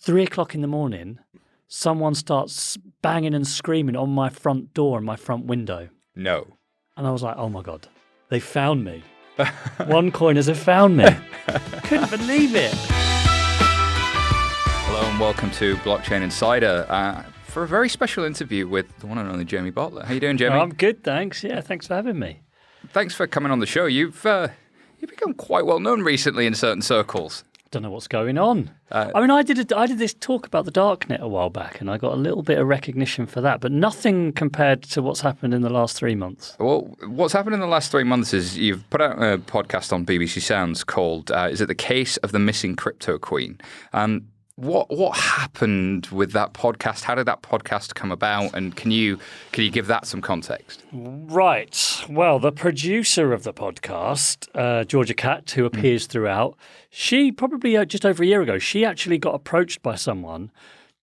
3:00 in the morning, someone starts banging and screaming on my front door and my front window. No. And I was like, oh my God, they found me. OneCoiners have found me. Couldn't believe it. Hello and welcome to Blockchain Insider for a very special interview with the one and only Jamie Bartlett. How you doing, Jamie? I'm good, thanks. Yeah, thanks for having me. Thanks for coming on the show. You've become quite well known recently in certain circles. Don't know what's going on. I did this talk about the darknet a while back, and I got a little bit of recognition for that, but nothing compared to what's happened in the last 3 months. Well, what's happened in the last 3 months is you've put out a podcast on BBC Sounds called "Is it the Case of the Missing Cryptoqueen?" What happened with that podcast? How did that podcast come about? And can you give that some context? Right. Well, the producer of the podcast, Georgia Cat, who appears throughout, she probably just over a year ago, she actually got approached by someone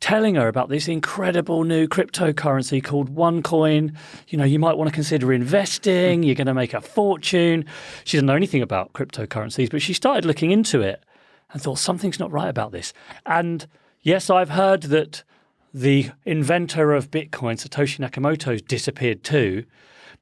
telling her about this incredible new cryptocurrency called OneCoin. You know, you might want to consider investing. You're going to make a fortune. She doesn't know anything about cryptocurrencies, but she started looking into it and thought something's not right about this. And yes, I've heard that the inventor of Bitcoin, Satoshi Nakamoto, has disappeared too.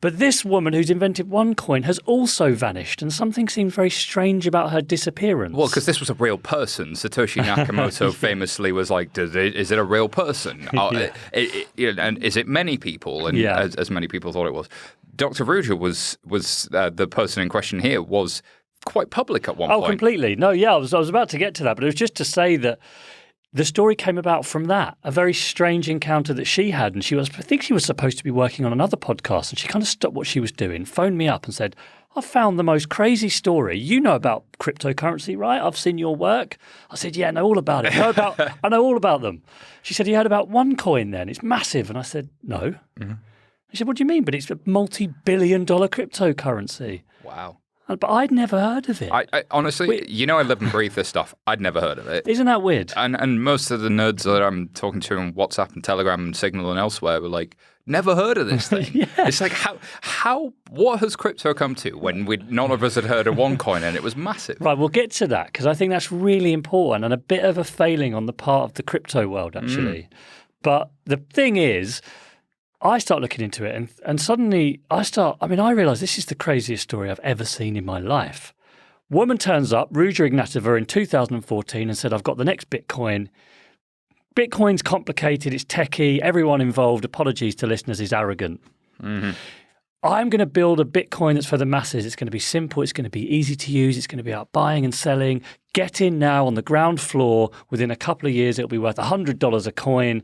But this woman who's invented OneCoin has also vanished, and something seems very strange about her disappearance. Well, because this was a real person. Satoshi Nakamoto famowas was like, is it a real person? And is it many people? And as many people thought it was. Dr. Ruja was the person in question here, was quite public at one point. Oh, completely. No, yeah, I was about to get to that, but it was just to say that the story came about from that, a very strange encounter that she had. And I think she was supposed to be working on another podcast, and she kind of stopped what she was doing, phoned me up and said, I found the most crazy story. You know about cryptocurrency, right? I've seen your work. I said, yeah, I know all about it. I know all about them. She said, you heard about OneCoin then? It's massive. And I said, no. Mm-hmm. She said, what do you mean? But it's a multi-billion-dollar cryptocurrency. Wow. But I'd never heard of it. I honestly, I live and breathe this stuff. I'd never heard of it. Isn't that weird? And most of the nerds that I'm talking to on WhatsApp and Telegram and Signal and elsewhere were like, never heard of this thing. Yeah. It's like, what has crypto come to when none of us had heard of OneCoin and it was massive? Right, we'll get to that because I think that's really important and a bit of a failing on the part of the crypto world, actually. But the thing is, I start looking into it and suddenly I realize this is the craziest story I've ever seen in my life. Woman turns up, Ruja Ignatova, in 2014 and said, I've got the next Bitcoin. Bitcoin's complicated, it's techie, everyone involved, apologies to listeners, is arrogant. Mm-hmm. I'm going to build a Bitcoin that's for the masses. It's going to be simple, it's going to be easy to use, it's going to be about buying and selling. Get in now on the ground floor. Within a couple of years, it'll be worth $100 a coin.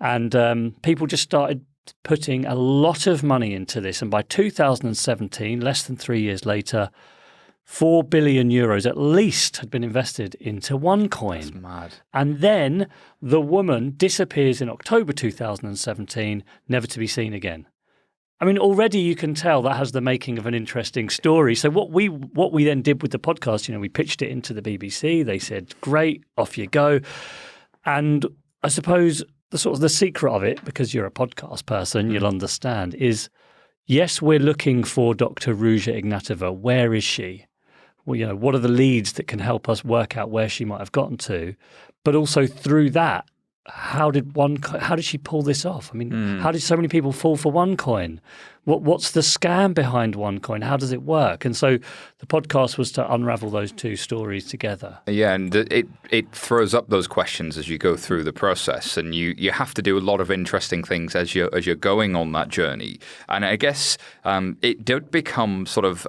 And people just started putting a lot of money into this. And by 2017, less than 3 years later, 4 billion euros at least had been invested into OneCoin. That's mad. And then the woman disappears in October 2017, never to be seen again. I mean, already you can tell that has the making of an interesting story. So what we then did with the podcast, we pitched it into the BBC. They said, great, off you go. And I suppose the secret of it, because you're a podcast person, you'll understand, is yes, we're looking for Dr. Ruja Ignatova. Where is she? Well, what are the leads that can help us work out where she might have gotten to? But also through that, how did she pull this off? I mean, how did so many people fall for OneCoin? What's the scam behind OneCoin? How does it work? And so the podcast was to unravel those two stories together. Yeah, and it throws up those questions as you go through the process, and you have to do a lot of interesting things as you're going on that journey. And I guess it did become sort of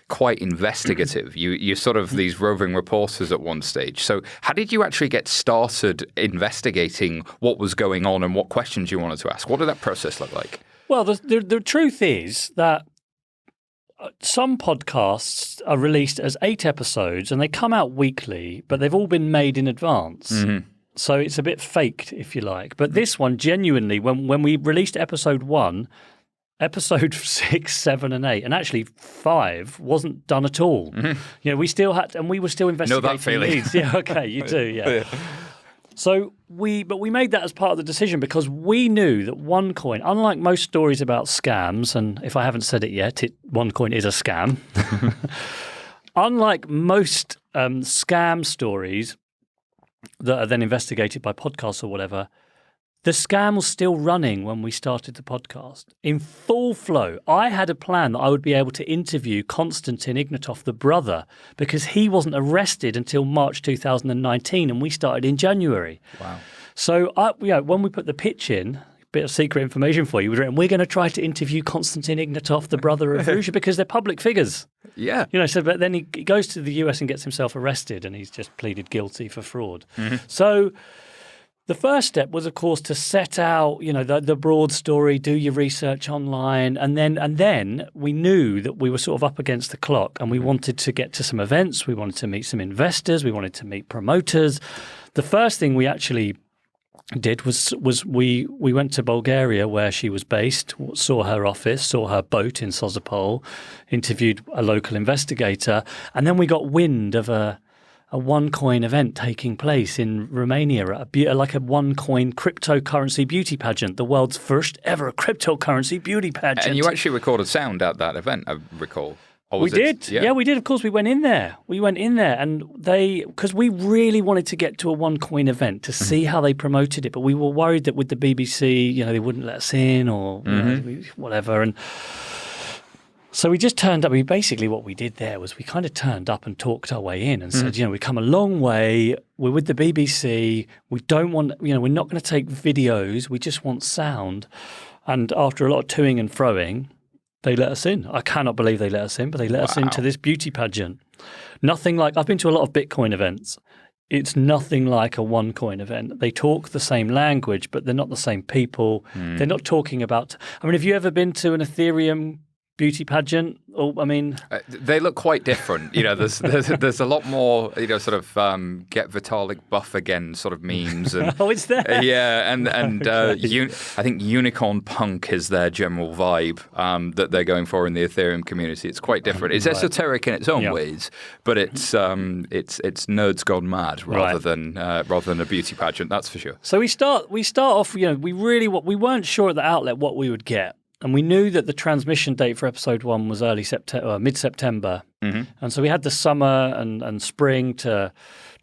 quite investigative. You're sort of these roving reporters at one stage. So how did you actually get started investigating what was going on and what questions you wanted to ask? What did that process look like? Well, the truth is that some podcasts are released as 8 episodes and they come out weekly, but they've all been made in advance. Mm-hmm. So it's a bit faked, if you like. But this one, genuinely, when we released episode 1, episode 6, 7, and 8, and actually 5 wasn't done at all. Mm-hmm. We still had, and we were still investigating know that feeling. leads. Yeah, okay, you do, yeah. So we made that as part of the decision because we knew that OneCoin, unlike most stories about scams, and if I haven't said it yet, OneCoin is a scam. Unlike most scam stories, that are then investigated by podcasts or whatever, the scam was still running when we started the podcast in full flow. I had a plan that I would be able to interview Konstantin Ignatov, the brother, because he wasn't arrested until March 2019 and we started in January. Wow. So when we put the pitch in, bit of secret information for you, we're going to try to interview Konstantin Ignatov, the brother of Ruja, because they're public figures. Yeah. But then he goes to the US and gets himself arrested and he's just pleaded guilty for fraud. So the first step was, of course, to set out, the broad story, do your research online, and then we knew that we were sort of up against the clock, and we wanted to get to some events, we wanted to meet some investors, we wanted to meet promoters. The first thing we actually did was we went to Bulgaria, where she was based, saw her office, saw her boat in Sozopol, interviewed a local investigator, and then we got wind of a OneCoin event taking place in Romania, like a OneCoin cryptocurrency beauty pageant, the world's first ever cryptocurrency beauty pageant. And you actually recorded sound at that event, I recall. We did. Yeah, we did. Of course, we went in there. And because we really wanted to get to a OneCoin event to see how they promoted it, but we were worried that with the BBC, they wouldn't let us in or whatever. And so we just turned up. Basically what we did there was we kind of turned up and talked our way in and said, we've come a long way. We're with the BBC. We don't want, we're not going to take videos. We just want sound. And after a lot of toing and froing, they let us in. I cannot believe they let us in, but they let us into this beauty pageant. Nothing like, I've been to a lot of Bitcoin events. It's nothing like a OneCoin event. They talk the same language, but they're not the same people. They're not talking about, have you ever been to an Ethereum beauty pageant? They look quite different. There's a lot more, sort of get Vitalik buff again sort of memes. And, it's there. Yeah, and I think Unicorn Punk is their general vibe that they're going for in the Ethereum community. It's quite different. It's esoteric in its own ways, but it's nerds gone mad rather than a beauty pageant. That's for sure. So we start off. We weren't sure at the outlet what we would get. And we knew that the transmission date for episode 1 was mid-September. And so we had the summer and spring to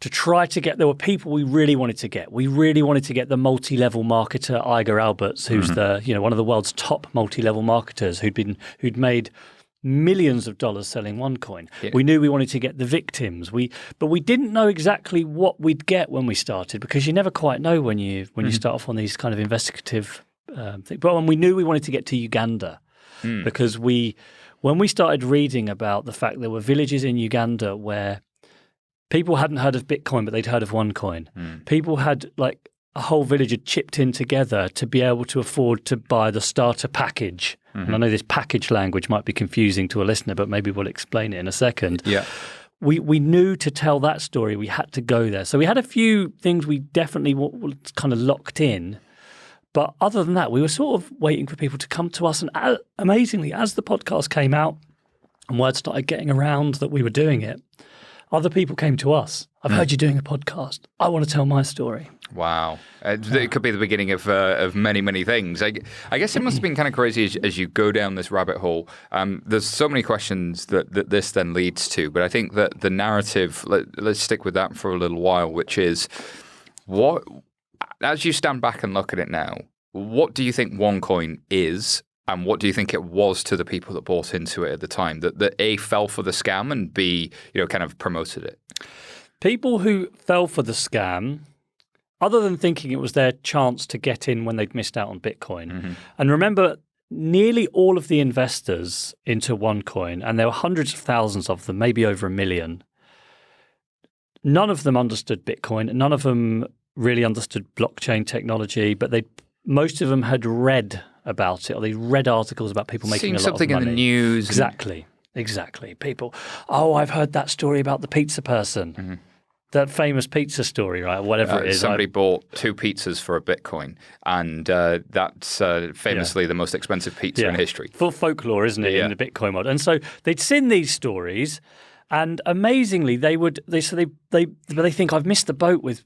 try to get, there were people we really wanted to get. We really wanted to get the multi-level marketer, Iger Alberts, who's one of the world's top multi-level marketers who'd made millions of dollars selling OneCoin. Yeah. We knew we wanted to get the victims. But we didn't know exactly what we'd get when we started, because you never quite know when you start off on these kind of investigative But we knew we wanted to get to Uganda because when we started reading about the fact there were villages in Uganda where people hadn't heard of Bitcoin, but they'd heard of OneCoin. People had a whole village had chipped in together to be able to afford to buy the starter package. And I know this package language might be confusing to a listener, but maybe we'll explain it in a second. Yeah. We knew to tell that story, we had to go there. So we had a few things we definitely kind of locked in. But other than that, we were sort of waiting for people to come to us. And amazingly, as the podcast came out and word started getting around that we were doing it, other people came to us. I've heard you're doing a podcast. I want to tell my story. Wow. It could be the beginning of many, many things. I guess it must have been kind of crazy as you go down this rabbit hole. There's so many questions that this then leads to. But I think that the narrative, let's stick with that for a little while, which is what... As you stand back and look at it now, what do you think OneCoin is, and what do you think it was to the people that bought into it at the time that A, fell for the scam, and B, kind of promoted it? People who fell for the scam, other than thinking it was their chance to get in when they'd missed out on Bitcoin, and remember, nearly all of the investors into OneCoin, and there were hundreds of thousands of them, maybe over 1 million, none of them understood Bitcoin, and none of them really understood blockchain technology, but most of them had read about it, or they read articles about people making a lot of money. Seen something in the news. Exactly. People, I've heard that story about the pizza person, that famous pizza story, right? Whatever it is. Somebody bought 2 pizzas for a Bitcoin, and that's famously the most expensive pizza in history. Full folklore, isn't it, in the Bitcoin world? And so they'd seen these stories, and amazingly, they think I've missed the boat with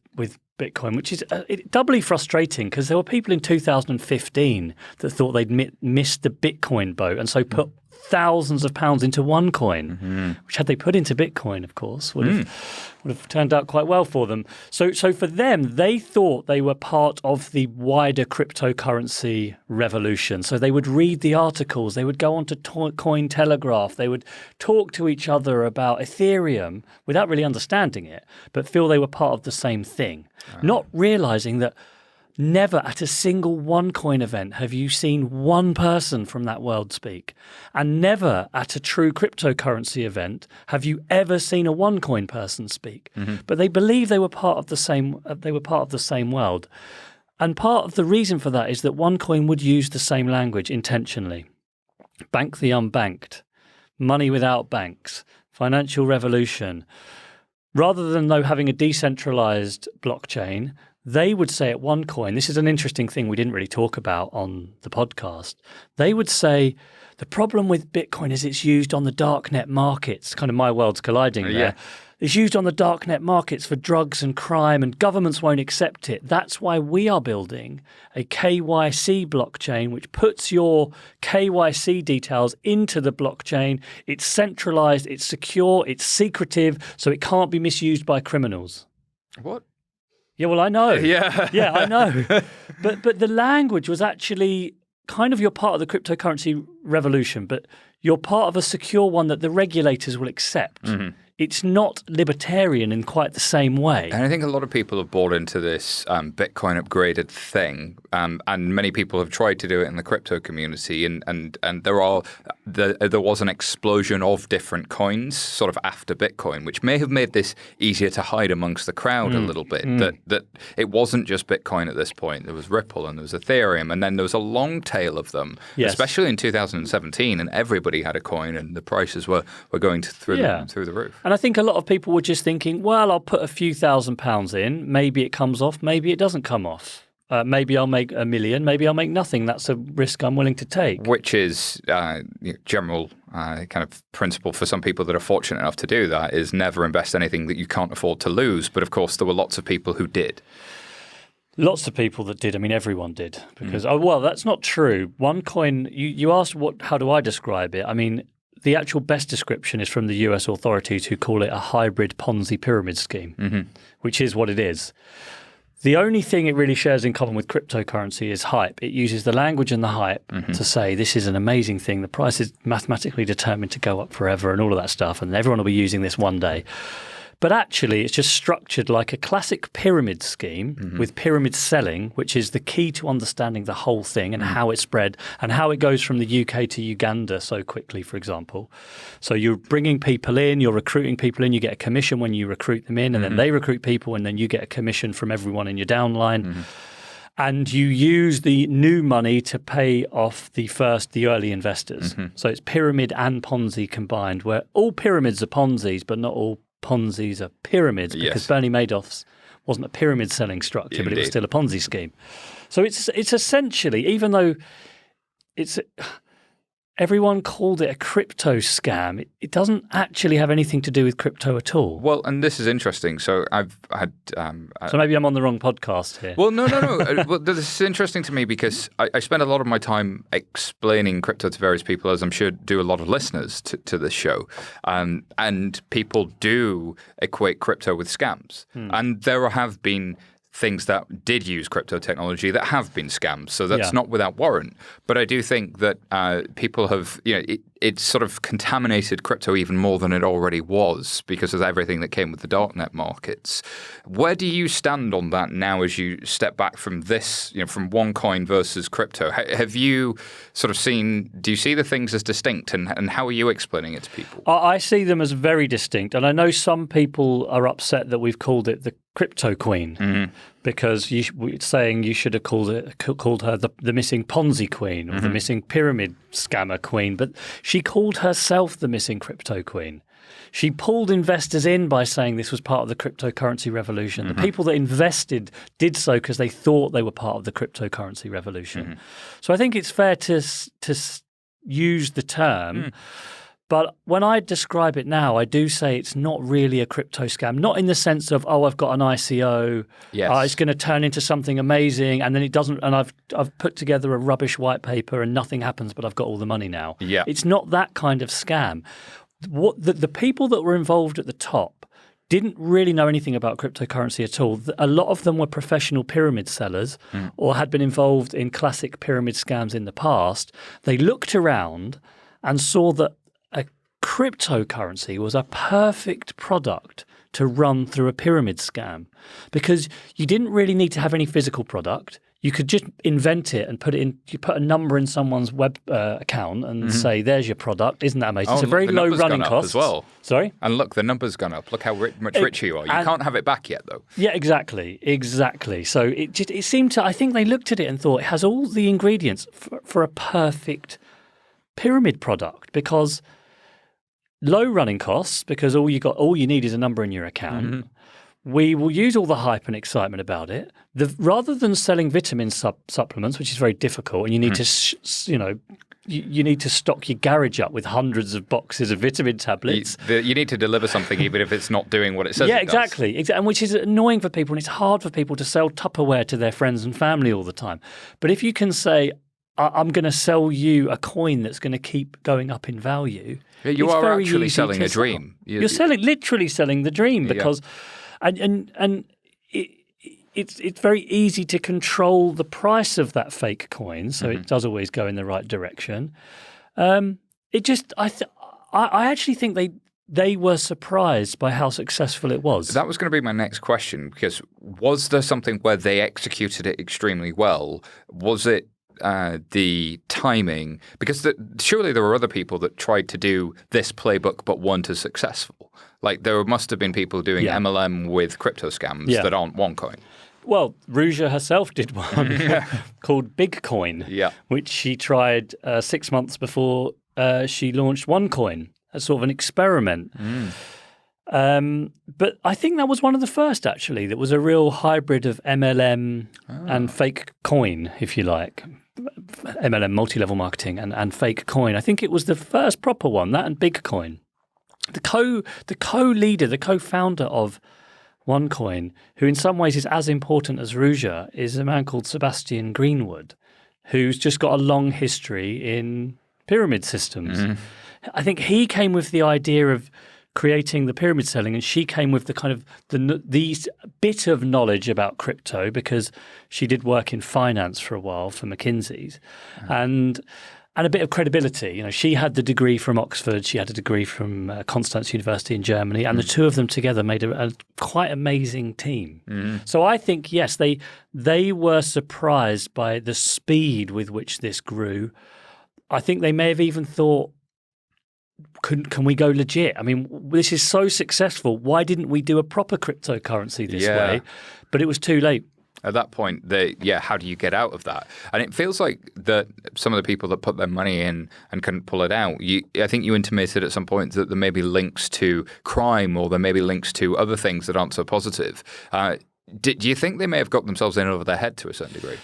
Bitcoin, which is doubly frustrating because there were people in 2015 that thought they'd missed the Bitcoin boat and so put thousands of pounds into OneCoin, which had they put into Bitcoin, of course, would have turned out quite well for them. So for them, they thought they were part of the wider cryptocurrency revolution. So they would read the articles, they would go on to Cointelegraph, they would talk to each other about Ethereum without really understanding it, but feel they were part of the same thing, not realizing that never at a single OneCoin event have you seen one person from that world speak. And never at a true cryptocurrency event have you ever seen a OneCoin person speak. But they believe they were part of the same world. And part of the reason for that is that OneCoin would use the same language intentionally. Bank the unbanked, money without banks, financial revolution. Rather than though having a decentralized blockchain, they would say at OneCoin, this is an interesting thing we didn't really talk about on the podcast. They would say the problem with Bitcoin is it's used on the darknet markets, kind of my worlds colliding there. Yeah. It's used on the darknet markets for drugs and crime, and governments won't accept it. That's why we are building a KYC blockchain, which puts your KYC details into the blockchain. It's centralized, it's secure, it's secretive, so it can't be misused by criminals. What? Yeah, well, I know. Yeah. Yeah, I know. But the language was actually kind of you're part of the cryptocurrency revolution, but you're part of a secure one that the regulators will accept. It's not libertarian in quite the same way. And I think a lot of people have bought into this Bitcoin upgraded thing, and many people have tried to do it in the crypto community. And there was an explosion of different coins sort of after Bitcoin, which may have made this easier to hide amongst the crowd a little bit. That it wasn't just Bitcoin at this point. There was Ripple and there was Ethereum, and then there was a long tail of them, especially in 2017, and everybody had a coin, and the prices were going through the roof. And I think a lot of people were just thinking, well, I'll put a few £1,000s in. Maybe it comes off. Maybe it doesn't come off. Maybe I'll make $1 million. Maybe I'll make nothing. That's a risk I'm willing to take. Which is general kind of principle for some people that are fortunate enough to do that is never invest anything that you can't afford to lose. But of course, there were lots of people who did. Lots of people that did. I mean, everyone did. Because, well, that's not true. OneCoin, you asked how do I describe it? I mean, the actual best description is from the US authorities who call it a hybrid Ponzi pyramid scheme, which is what it is. The only thing it really shares in common with cryptocurrency is hype. It uses the language and the hype to say this is an amazing thing. The price is mathematically determined to go up forever and all of that stuff, and everyone will be using this one day. But actually, it's just structured like a classic pyramid scheme with pyramid selling, which is the key to understanding the whole thing and how it spread and how it goes from the UK to Uganda so quickly, for example. So you're bringing people in, you're recruiting people in, you get a commission when you recruit them in, and then they recruit people, and then you get a commission from everyone in your downline. And you use the new money to pay off the early investors. So it's pyramid and Ponzi combined, where all pyramids are Ponzis, but not all Ponzi's are pyramids, because Bernie Madoff's wasn't a pyramid selling structure, but it was still a Ponzi scheme. So it's essentially, even though everyone called it a crypto scam, it doesn't actually have anything to do with crypto at all. Well, and this is interesting. So I've had... so maybe I'm on the wrong podcast here. Well, no. Well, this is interesting to me because I spend a lot of my time explaining crypto to various people, as I'm sure do a lot of listeners to this show. And people do equate crypto with scams. And there have been things that did use crypto technology that have been scams. So that's not without warrant. But I do think that people have, it's sort of contaminated crypto even more than it already was because of everything that came with the darknet markets. Where do you stand on that now as you step back from this, from OneCoin versus crypto? Have you sort of do you see the things as distinct, and how are you explaining it to people? I see them as very distinct. And I know some people are upset that we've called it the Cryptoqueen because saying you should have called her the missing Ponzi queen or the missing pyramid scammer queen, but she called herself the missing crypto queen. She pulled investors in by saying this was part of the cryptocurrency revolution. The people that invested did so because they thought they were part of the cryptocurrency revolution. So I think it's fair to use the term. But when I describe it now, I do say it's not really a crypto scam. Not in the sense of, oh, I've got an ICO, it's going to turn into something amazing, and then it doesn't. And I've put together a rubbish white paper, and nothing happens, but I've got all the money now. Yeah, it's not that kind of scam. What the people that were involved at the top didn't really know anything about cryptocurrency at all. A lot of them were professional pyramid sellers or had been involved in classic pyramid scams in the past. They looked around and saw that a cryptocurrency was a perfect product to run through a pyramid scam because you didn't really need to have any physical product. You could just invent it and put it in. You put a number in someone's web account and say, "There's your product." Isn't that amazing? It's a very low running cost as well. Sorry, and look, the number's gone up. Look how much richer you are. You can't have it back yet, though. Yeah, exactly. So it seemed to. I think they looked at it and thought it has all the ingredients for a perfect pyramid product because low running costs because all you need is a number in your account. We will use all the hype and excitement about it. Rather than selling vitamin supplements, which is very difficult, and you need to, you need to stock your garage up with hundreds of boxes of vitamin tablets. You need to deliver something even if it's not doing what it says. Yeah, it exactly. And which is annoying for people, and it's hard for people to sell Tupperware to their friends and family all the time. But if you can say, I'm going to sell you a coin that's going to keep going up in value. Yeah, you are actually selling a dream. You're literally selling the dream because. And it's very easy to control the price of that fake coin, so it does always go in the right direction. I actually think they were surprised by how successful it was. That was going to be my next question, because was there something where they executed it extremely well? Was it the timing? Because surely there were other people that tried to do this playbook but weren't as successful. Like there must have been people doing MLM with crypto scams that aren't OneCoin. Well, Ruja herself did one called Bigcoin, which she tried 6 months before she launched OneCoin as sort of an experiment. But I think that was one of the first, actually, that was a real hybrid of MLM and fake coin, if you like. MLM, multi-level marketing, and fake coin. I think it was the first proper one, that and Bigcoin. The co-leader, the co-founder of OneCoin, who in some ways is as important as Ruja, is a man called Sebastian Greenwood, who's just got a long history in pyramid systems. I think he came with the idea of creating the pyramid selling, and she came with the kind of these bit of knowledge about crypto because she did work in finance for a while for McKinsey's, and a bit of credibility. She had the degree from Oxford, she had a degree from Constance University in Germany, and the two of them together made a quite amazing team. So I think, yes, they were surprised by the speed with which this grew. I think they may have even thought, can we go legit? I mean, this is so successful. Why didn't we do a proper cryptocurrency this way? But it was too late. At that point, how do you get out of that? And it feels like that some of the people that put their money in and couldn't pull it out, I think you intimated at some point that there may be links to crime or there may be links to other things that aren't so positive. Do you think they may have got themselves in over their head to a certain degree?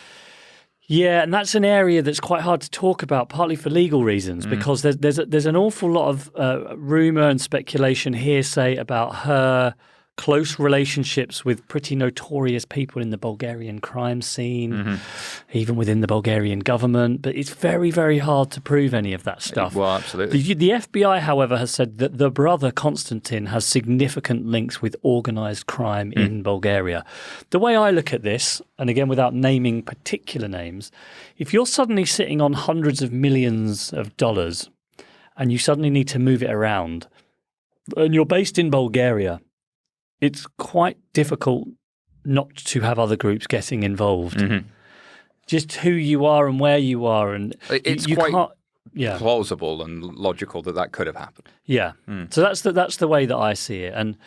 Yeah, and that's an area that's quite hard to talk about, partly for legal reasons, because there's an awful lot of rumor and speculation, hearsay about her close relationships with pretty notorious people in the Bulgarian crime scene, even within the Bulgarian government. But it's very, very hard to prove any of that stuff. Well, absolutely. The FBI, however, has said that the brother Konstantin has significant links with organized crime in Bulgaria. The way I look at this, and again, without naming particular names, if you're suddenly sitting on hundreds of millions of dollars and you suddenly need to move it around, and you're based in Bulgaria, it's quite difficult not to have other groups getting involved. Just who you are and where you are, and it's quite plausible and logical that could have happened. Yeah. So that's the way that I see it. And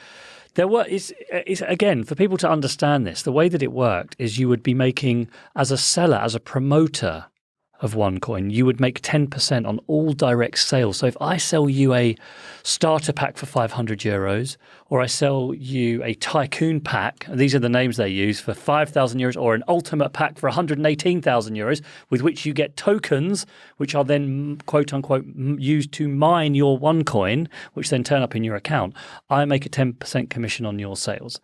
there it's again, for people to understand this, the way that it worked is you would be making, as a seller, as a promoter, of OneCoin, you would make 10% on all direct sales. So if I sell you a starter pack for €500, or I sell you a tycoon pack, and these are the names they use, for €5,000, or an ultimate pack for €118,000, with which you get tokens, which are then quote unquote used to mine your OneCoin, which then turn up in your account, I make a 10% commission on your sales.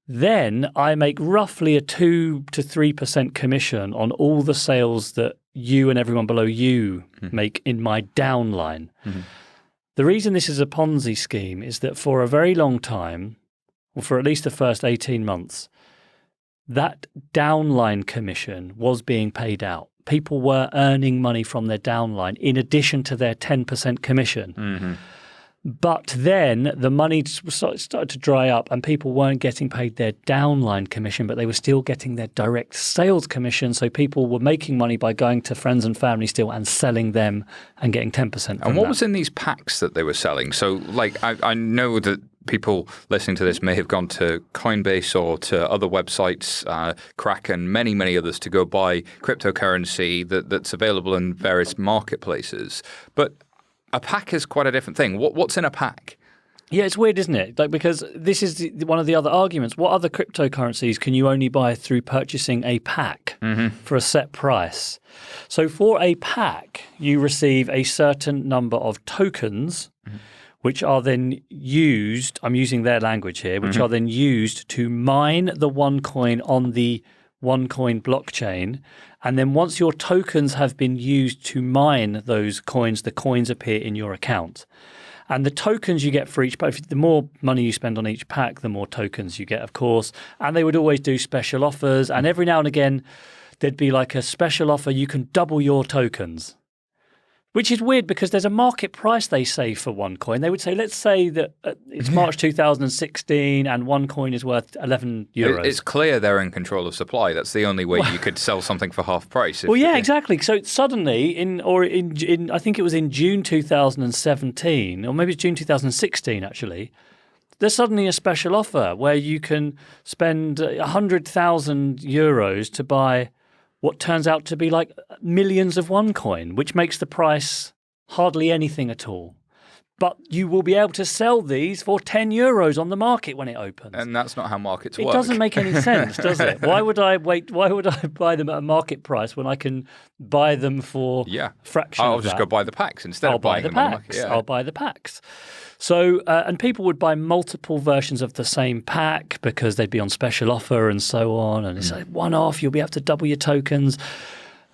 Then I make roughly a 2 to 3% commission on all the sales that you and everyone below you make in my downline. The reason this is a Ponzi scheme is that for a very long time, or for at least the first 18 months, that downline commission was being paid out. People were earning money from their downline in addition to their 10% commission. But then the money started to dry up and people weren't getting paid their downline commission, but they were still getting their direct sales commission. So people were making money by going to friends and family still and selling them and getting 10% from And what that. was in these packs that they were selling? So like I know that people listening to this may have gone to Coinbase or to other websites, Kraken, many others, to go buy cryptocurrency that's available in various marketplaces. But a pack is quite a different thing. What's in a pack? Yeah, it's weird, isn't it? Like, because this is one of the other arguments. What other cryptocurrencies can you only buy through purchasing a pack for a set price? So for a pack, you receive a certain number of tokens, which are then used, I'm using their language here, which are then used to mine the OneCoin on the OneCoin blockchain. And then once your tokens have been used to mine those coins, the coins appear in your account. And the tokens you get for each pack, the more money you spend on each pack, the more tokens you get, of course. And they would always do special offers. And every now and again, there'd be like a special offer, you can double your tokens. Which is weird because there's a market price, they say, for OneCoin. They would say, let's say that it's March 2016 and OneCoin is worth €11. It's clear they're in control of supply. That's the only way you could sell something for half price. Well, yeah, exactly. So suddenly, in I think it was in June 2017, or maybe it's June 2016 actually, there's suddenly a special offer where you can spend €100,000 to buy what turns out to be like millions of OneCoin, which makes the price hardly anything at all. But you will be able to sell these for €10 on the market when it opens. And that's not how markets work. It doesn't make any sense, does it? Why would I wait? Why would I buy them at a market price when I can buy them for a fraction of that? I'll just go buy the packs instead of buying them on the market. Yeah. I'll buy the packs. So, and people would buy multiple versions of the same pack because they'd be on special offer and so on. And it's like one off, you'll be able to double your tokens.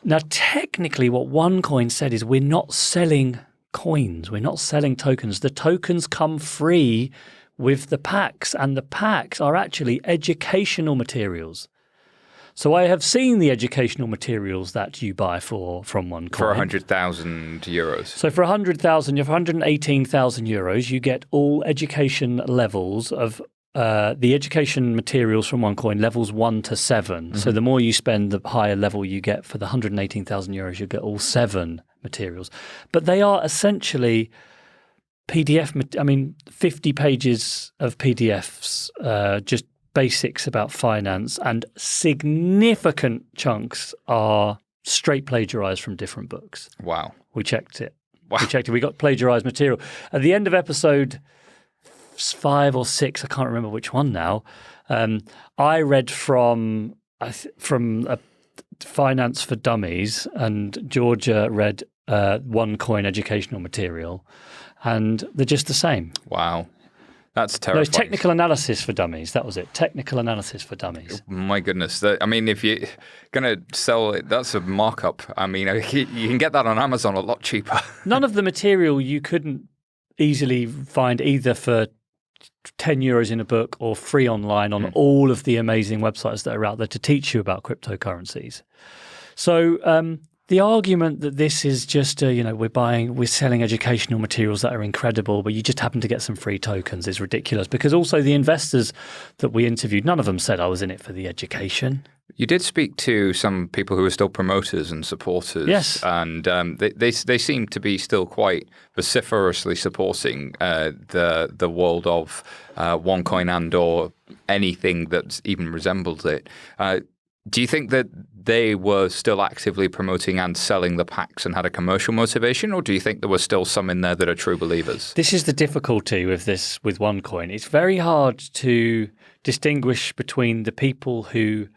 Now, technically, what OneCoin said is we're not selling coins. We're not selling tokens. The tokens come free with the packs, and the packs are actually educational materials. So I have seen the educational materials that you buy from OneCoin. For €100,000. So for €118,000, you get all education levels of the education materials from OneCoin, levels 1 to 7. So the more you spend, the higher level you get. For the €118,000, you get all 7 materials. But they are essentially PDF, 50 pages of PDFs, just basics about finance, and significant chunks are straight plagiarized from different books. Wow. We checked it. Wow. We got plagiarized material. At the end of episode 5 or 6, I can't remember which one now, I read from Finance for Dummies, and Georgia read OneCoin educational material, and they're just the same. Wow. That's terrifying. No, it's technical analysis for dummies. That was it. Technical analysis for dummies. My goodness. If you're going to sell it, that's a markup. You can get that on Amazon a lot cheaper. None of the material you couldn't easily find either for €10 in a book or free online on all of the amazing websites that are out there to teach you about cryptocurrencies. So the argument that this is just, we're selling educational materials that are incredible, but you just happen to get some free tokens is ridiculous, because also the investors that we interviewed, none of them said I was in it for the education. You did speak to some people who are still promoters and supporters. Yes. And they seem to be still quite vociferously supporting the world of OneCoin and or anything that even resembles it. Do you think that they were still actively promoting and selling the packs and had a commercial motivation, or do you think there were still some in there that are true believers? This is the difficulty with OneCoin. It's very hard to distinguish between the people who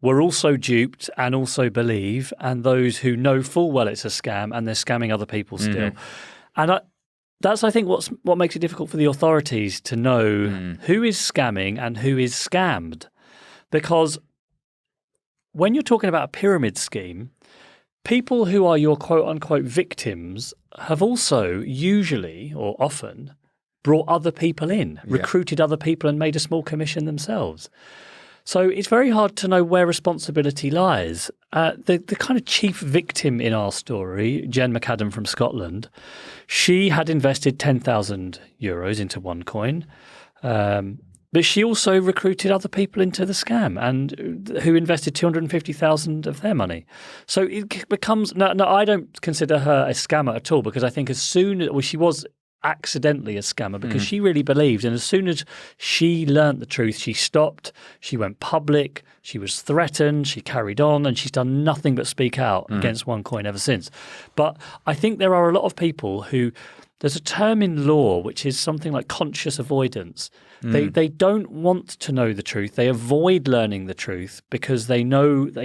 were also duped and also believe, and those who know full well it's a scam and they're scamming other people still. And that's, I think, what makes it difficult for the authorities to know who is scamming and who is scammed. Because when you're talking about a pyramid scheme, people who are your quote-unquote victims have also usually or often brought other people in, recruited other people and made a small commission themselves. So it's very hard to know where responsibility lies. The kind of chief victim in our story, Jen McAdam from Scotland, she had invested 10,000 euros into OneCoin, but she also recruited other people into the scam and who invested 250,000 of their money. So it becomes no, I don't consider her a scammer at all, because I think she was accidentally a scammer because she really believed, and as soon as she learnt the truth, she stopped, she went public, she was threatened, she carried on, and she's done nothing but speak out against OneCoin ever since. But I think there are a lot of people who, there's a term in law which is something like conscious avoidance. They don't want to know the truth. They avoid learning the truth because they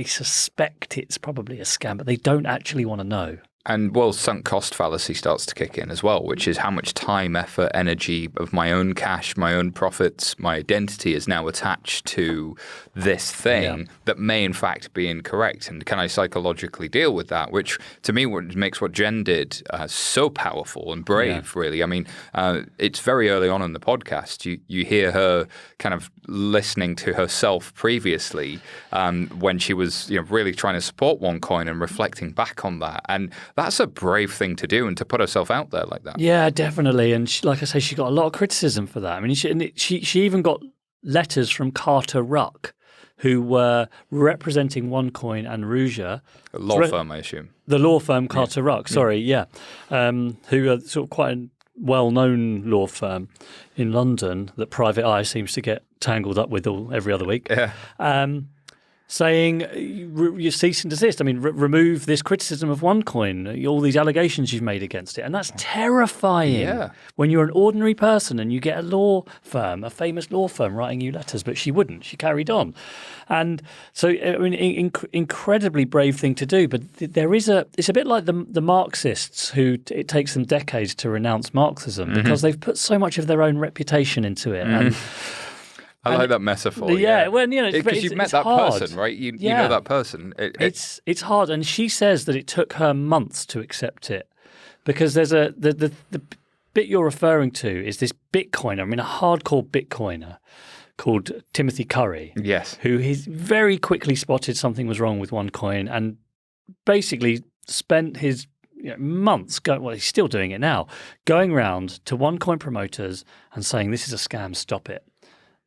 suspect it's probably a scam, but they don't actually want to know. And, sunk cost fallacy starts to kick in as well, which is how much time, effort, energy of my own cash, my own profits, my identity is now attached to this thing that may in fact be incorrect. And can I psychologically deal with that? Which, to me, makes what Jen did so powerful and brave, really. I mean, it's very early on in the podcast. You hear her kind of listening to herself previously when she was really trying to support OneCoin and reflecting back on that. And that's a brave thing to do, and to put herself out there like that. Yeah, definitely. And like I say, she got a lot of criticism for that. I mean, she even got letters from Carter Ruck, who were representing OneCoin and Ruja. A law firm, I assume. The law firm Carter Ruck, who are sort of quite a well-known law firm in London that Private Eye seems to get tangled up with every other week. Yeah. Saying you cease and desist. I mean, remove this criticism of OneCoin, all these allegations you've made against it. And that's terrifying when you're an ordinary person and you get a law firm, a famous law firm, writing you letters. But she wouldn't. She carried on. And so, I mean, incredibly brave thing to do. But it's a bit like the Marxists who it takes them decades to renounce Marxism because they've put so much of their own reputation into it. And I like that metaphor. Yeah, well, because you've met that hard. person, right? You know that person. It's hard, and she says that it took her months to accept it because there's the bit you're referring to is this Bitcoiner. I mean, a hardcore Bitcoiner called Timothy Curry. Yes, who he's very quickly spotted something was wrong with OneCoin and basically spent his months going. Well, he's still doing it now, going around to OneCoin promoters and saying this is a scam. Stop it.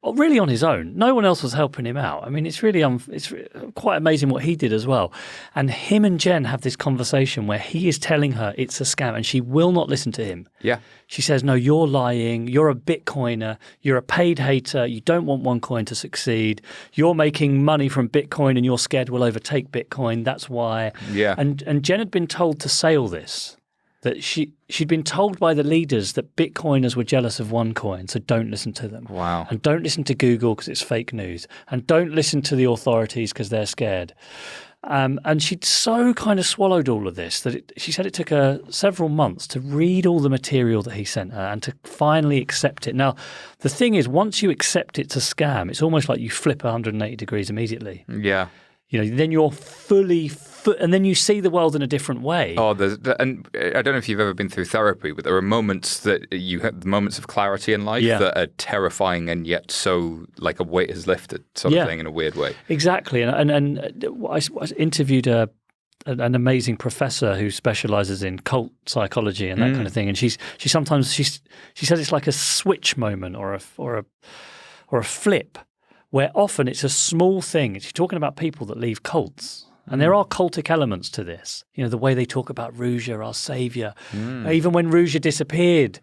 Well, really on his own. No one else was helping him out. I mean, it's really it's quite amazing what he did as well. And him and Jen have this conversation where he is telling her it's a scam and she will not listen to him. Yeah. She says, no, you're lying. You're a Bitcoiner. You're a paid hater. You don't want OneCoin to succeed. You're making money from Bitcoin and you're scared we'll overtake Bitcoin. That's why. Yeah. And Jen had been told to say all this. That she'd been told by the leaders that Bitcoiners were jealous of OneCoin, so don't listen to them. Wow. And don't listen to Google because it's fake news. And don't listen to the authorities because they're scared. And she'd so kind of swallowed all of this that she said it took her several months to read all the material that he sent her and to finally accept it. Now, the thing is, once you accept it's a scam, it's almost like you flip 180 degrees immediately. Yeah. Then you're and then you see the world in a different way. Oh, and I don't know if you've ever been through therapy, but there are moments that you have moments of clarity in life that are terrifying and yet so like a weight is lifted sort of thing in a weird way. Exactly. And I interviewed an amazing professor who specializes in cult psychology and that kind of thing. And she says it's like a switch moment or a flip, where often it's a small thing. She's talking about people that leave cults. And there are cultic elements to this. The way they talk about Ruja, our savior. Even when Ruja disappeared,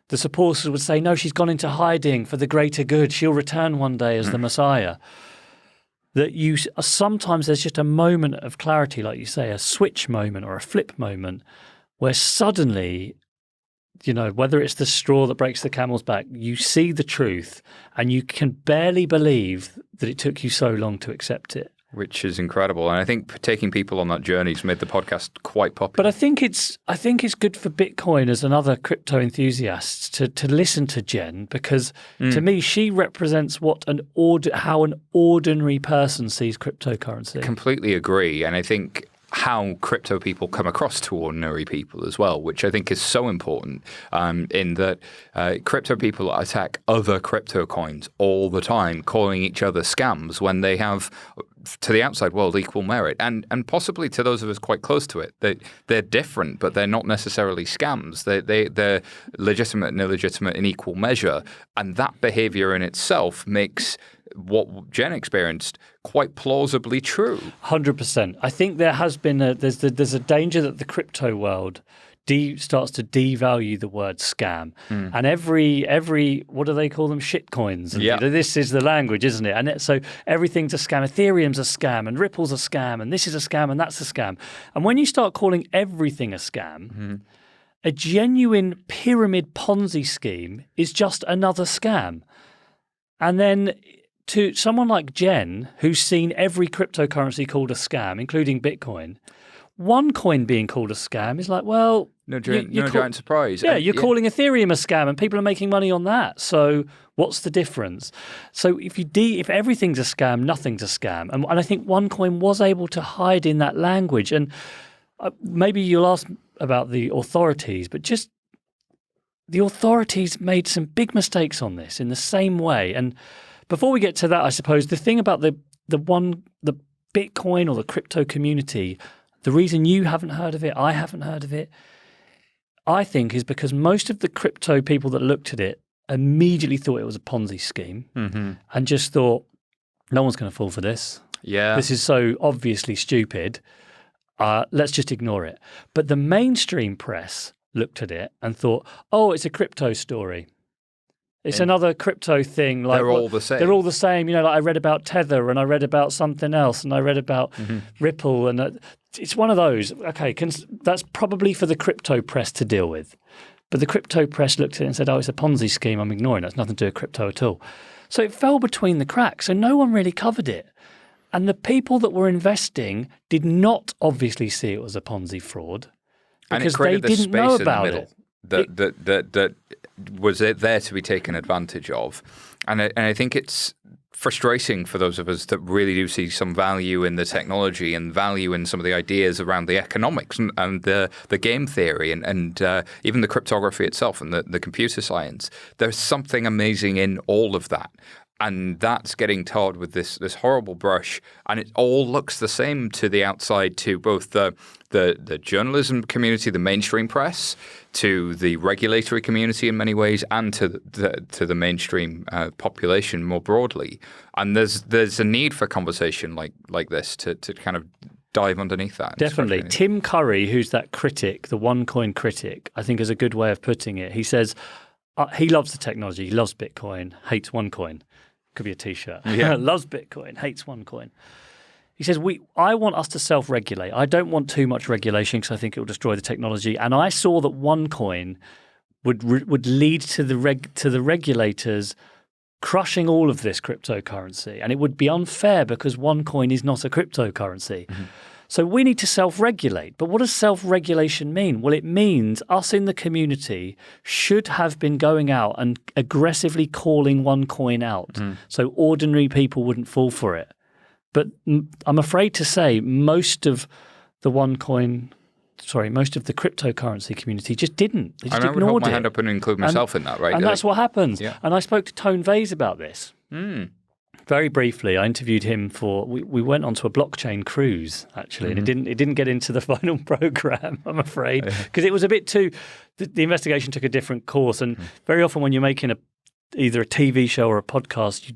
the supporters would say, no, she's gone into hiding for the greater good. She'll return one day as the Messiah. that sometimes there's just a moment of clarity, like you say, a switch moment or a flip moment, where suddenly, whether it's the straw that breaks the camel's back, you see the truth and you can barely believe that it took you so long to accept it. Which is incredible. And I think taking people on that journey has made the podcast quite popular. But I think it's good for Bitcoiners and other crypto enthusiasts to listen to Jen, because to me, she represents how an ordinary person sees cryptocurrency. Completely agree. And I think how crypto people come across to ordinary people as well, which I think is so important, in that crypto people attack other crypto coins all the time, calling each other scams when they have, to the outside world, equal merit, and possibly to those of us quite close to it, they're different, but they're not necessarily scams. They're legitimate and illegitimate in equal measure, and that behavior in itself makes what Jen experienced quite plausibly true. 100%. I think there has been there's a danger that the crypto world starts to devalue the word scam, and every what do they call them, shit coins? And this is the language, isn't it? And so everything's a scam. Ethereum's a scam, and Ripple's a scam, and this is a scam, and that's a scam. And when you start calling everything a scam, a genuine pyramid Ponzi scheme is just another scam. And then to someone like Jen, who's seen every cryptocurrency called a scam, including Bitcoin, OneCoin being called a scam is like, well, no giant surprise. Yeah, you're calling Ethereum a scam, and people are making money on that. So what's the difference? So if everything's a scam, nothing's a scam. And I think OneCoin was able to hide in that language. And maybe you'll ask about the authorities, but just the authorities made some big mistakes on this in the same way. And before we get to that, I suppose the thing about the Bitcoin or the crypto community, the reason you haven't heard of it, I haven't heard of it, I think is because most of the crypto people that looked at it immediately thought it was a Ponzi scheme and just thought, no one's going to fall for this. Yeah. This is so obviously stupid. Let's just ignore it. But the mainstream press looked at it and thought, oh, it's a crypto story. It's another crypto thing. Like they're all the same. They're all the same. Like I read about Tether, and I read about something else, and I read about Ripple, and it's one of those. Okay, that's probably for the crypto press to deal with. But the crypto press looked at it and said, oh, it's a Ponzi scheme. I'm ignoring it. It's nothing to do with crypto at all. So it fell between the cracks. So no one really covered it. And the people that were investing did not obviously see it was a Ponzi fraud because they didn't know about it. That was it there to be taken advantage of. And I think it's frustrating for those of us that really do see some value in the technology and value in some of the ideas around the economics and the game theory and even the cryptography itself and the computer science. There's something amazing in all of that. And that's getting tarred with this horrible brush, and it all looks the same to the outside, to both the journalism community, the mainstream press, to the regulatory community in many ways, and to the mainstream population more broadly. And there's a need for conversation like this to kind of dive underneath that. Definitely. Tim Curry, who's that critic, the OneCoin critic, I think is a good way of putting it. He says he loves the technology, he loves Bitcoin, hates OneCoin. Could be a T-shirt. Yeah. Loves Bitcoin, hates OneCoin. He says, I want us to self-regulate. I don't want too much regulation because I think it will destroy the technology. And I saw that OneCoin would lead to the regulators crushing all of this cryptocurrency. And it would be unfair because OneCoin is not a cryptocurrency. Mm-hmm. So we need to self-regulate. But what does self-regulation mean? Well, it means us in the community should have been going out and aggressively calling OneCoin out so ordinary people wouldn't fall for it. But I'm afraid to say most of the cryptocurrency community just didn't. They just ignored it. I would hold my hand up and include myself in that, right? And that's what happens. Yeah. And I spoke to Tone Vays about this. Very briefly, I interviewed him for. We went onto a blockchain cruise actually, and it didn't get into the final program. I'm afraid because it was a bit too. The investigation took a different course, and very often when you're making either a TV show or a podcast,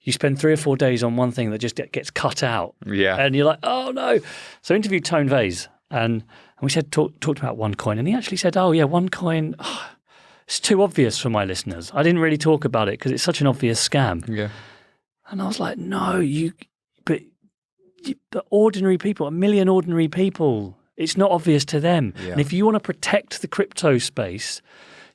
you spend 3 or 4 days on one thing that just gets cut out. Yeah, and you're like, oh no. So I interviewed Tone Vays, and we talked about OneCoin, and he actually said, oh yeah, OneCoin. It's too obvious for my listeners. I didn't really talk about it because it's such an obvious scam. Yeah. And I was like, no, but the ordinary people, 1 million ordinary people, it's not obvious to them. Yeah. And if you want to protect the crypto space,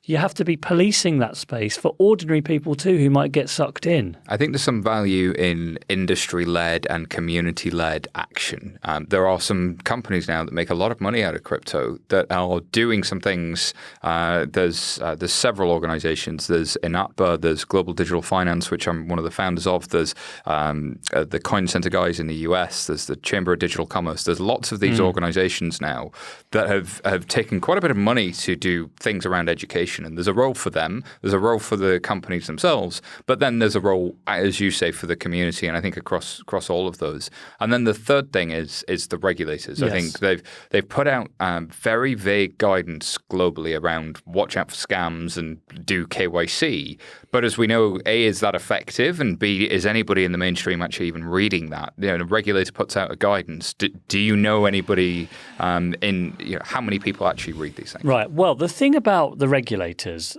you have to be policing that space for ordinary people too who might get sucked in. I think there's some value in industry-led and community-led action. There are some companies now that make a lot of money out of crypto that are doing some things. There's several organizations. There's INATBA, there's Global Digital Finance, which I'm one of the founders of. There's the Coin Center guys in the US. There's the Chamber of Digital Commerce. There's lots of these organizations now that have taken quite a bit of money to do things around education. And there's a role for them. There's a role for the companies themselves. But then there's a role, as you say, for the community. And I think across all of those. And then the third thing is the regulators. Yes. I think they've put out very vague guidance globally around watch out for scams and do KYC. But as we know, A, is that effective? And B, is anybody in the mainstream actually even reading that? The regulator puts out a guidance. Do you know anybody how many people actually read these things? Right. Well, the thing about the regulators,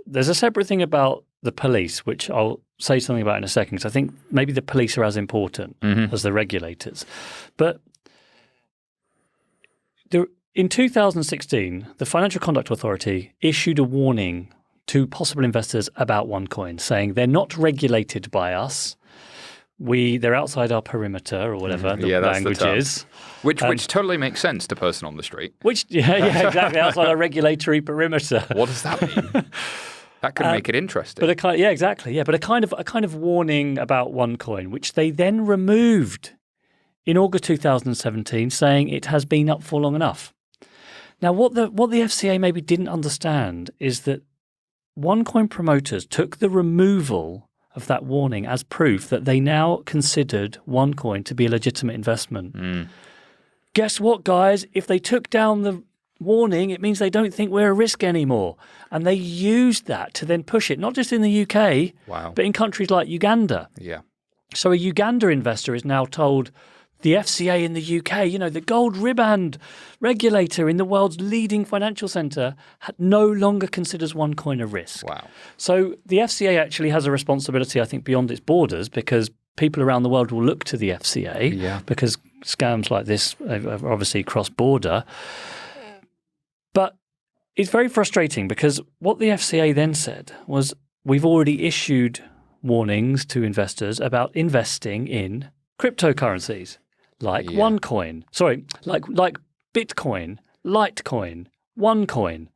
there's a separate thing about the police, which I'll say something about in a second, because I think maybe the police are as important as the regulators. But in 2016, the Financial Conduct Authority issued a warning to possible investors about OneCoin, saying they're not regulated by us. They're outside our perimeter, or whatever the language is. Which totally makes sense to person on the street. Yeah, exactly, outside our regulatory perimeter. What does that mean? That could make it interesting. But But a kind of warning about OneCoin, which they then removed in August 2017, saying it has been up for long enough. Now, what the FCA maybe didn't understand is that OneCoin promoters took the removal of that warning as proof that they now considered OneCoin to be a legitimate investment. Guess what, guys? If they took down the warning, it means they don't think we're a risk anymore. And they used that to then push it, not just in the UK, but in countries like Uganda. Yeah. So a Uganda investor is now told the FCA in the UK, the gold ribband regulator in the world's leading financial centre, no longer considers OneCoin a risk. Wow. So the FCA actually has a responsibility, I think, beyond its borders, because people around the world will look to the FCA because scams like this are obviously cross-border. But it's very frustrating because what the FCA then said was, we've already issued warnings to investors about investing in cryptocurrencies. Like OneCoin, like Bitcoin, Litecoin, OneCoin.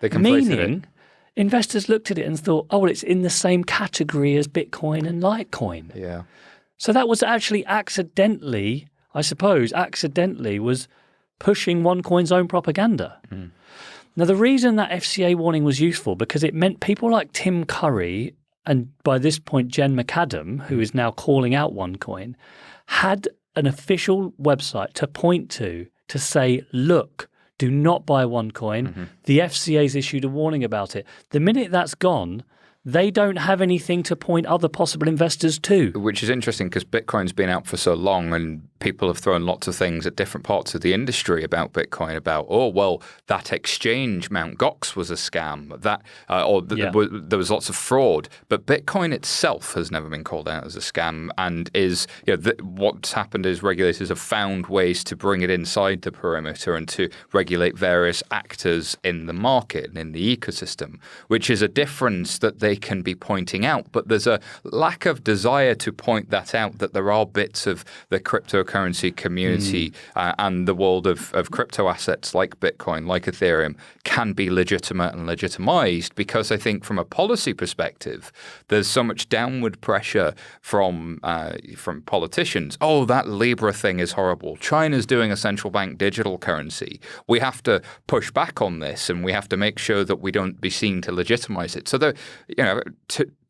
They conflated Meaning, investors looked at it and thought, oh, well, it's in the same category as Bitcoin and Litecoin. Yeah. So that was actually accidentally was pushing OneCoin's own propaganda. Now, the reason that FCA warning was useful, because it meant people like Tim Curry and by this point Jen McAdam, who is now calling out OneCoin, had an official website to point to say, look, do not buy OneCoin. The FCA's issued a warning about it. The minute that's gone, they don't have anything to point other possible investors to. Which is interesting because Bitcoin's been out for so long and people have thrown lots of things at different parts of the industry about Bitcoin, about, that exchange, Mt. Gox, was a scam, there was lots of fraud. But Bitcoin itself has never been called out as a scam and is, what's happened is regulators have found ways to bring it inside the perimeter and to regulate various actors in the market and in the ecosystem, which is a difference that they can be pointing out. But there's a lack of desire to point that out, that there are bits of the cryptocurrency community and the world of crypto assets like Bitcoin, like Ethereum, can be legitimate and legitimized, because I think from a policy perspective, there's so much downward pressure from politicians. Oh, that Libra thing is horrible. China's doing a central bank digital currency. We have to push back on this, and we have to make sure that we don't be seen to legitimize it. So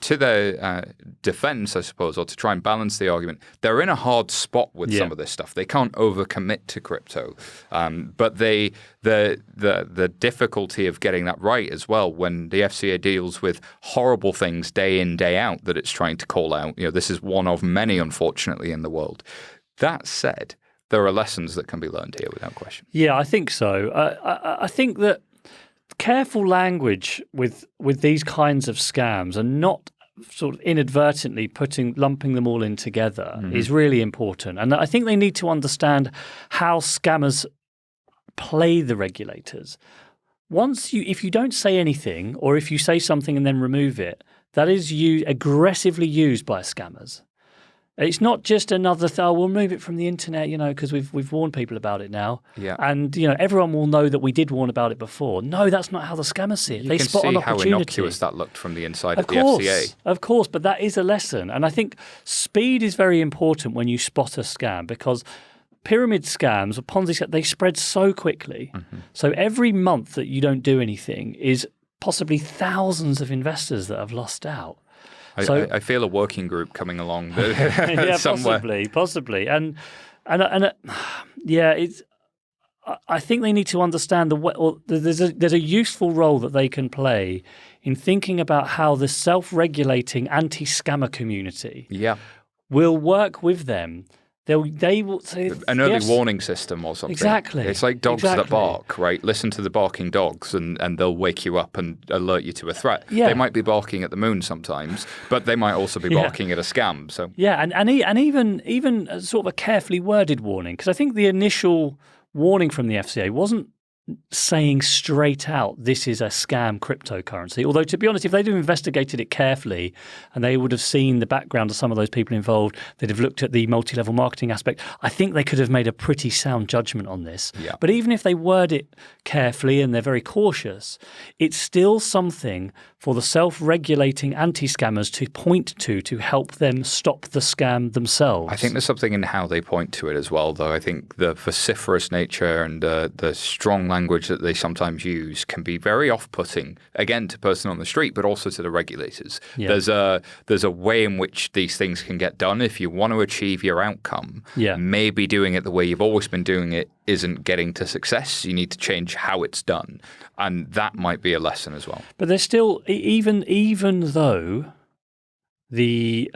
to their defense, I suppose, or to try and balance the argument, they're in a hard spot with some of this stuff. They can't overcommit to crypto, but the difficulty of getting that right as well, when the FCA deals with horrible things day in, day out that it's trying to call out. This is one of many, unfortunately, in the world. That said, there are lessons that can be learned here without question. Yeah, I think so. I think that careful language with these kinds of scams, and not sort of inadvertently lumping them all in together is really important. And I think they need to understand how scammers play the regulators. If you don't say anything, or if you say something and then remove it, that is aggressively used by scammers. It's not just another we'll remove it from the internet, because we've warned people about it now. Yeah. And, everyone will know that we did warn about it before. No, that's not how the scammers see it. They spot an opportunity. You can see how innocuous that looked from the inside of the FCA. Of course, but that is a lesson. And I think speed is very important when you spot a scam, because pyramid scams or Ponzi scams, they spread so quickly. So every month that you don't do anything is possibly thousands of investors that have lost out. I feel a working group coming along yeah, somewhere. possibly, and it's. I think they need to understand there's a useful role that they can play in thinking about how the self-regulating anti-scammer community will work with them. They will say an early warning system or something. Exactly. It's like dogs that bark, right? Listen to the barking dogs, and they'll wake you up and alert you to a threat. Yeah. They might be barking at the moon sometimes, but they might also be barking at a scam. So and even sort of a carefully worded warning, because I think the initial warning from the FCA wasn't saying straight out this is a scam cryptocurrency. Although, to be honest, if they'd have investigated it carefully and they would have seen the background of some of those people involved, they'd have looked at the multi-level marketing aspect, I think they could have made a pretty sound judgment on this. Yeah. But even if they word it carefully and they're very cautious, it's still something for the self-regulating anti-scammers to point to help them stop the scam themselves. I think there's something in how they point to it as well, though. I think the vociferous nature and the strong language that they sometimes use can be very off-putting, again, to person on the street, but also to the regulators. Yeah. There's a way in which these things can get done. If you want to achieve your outcome, maybe doing it the way you've always been doing it isn't getting to success. You need to change how it's done. And that might be a lesson as well. But there's still, even though the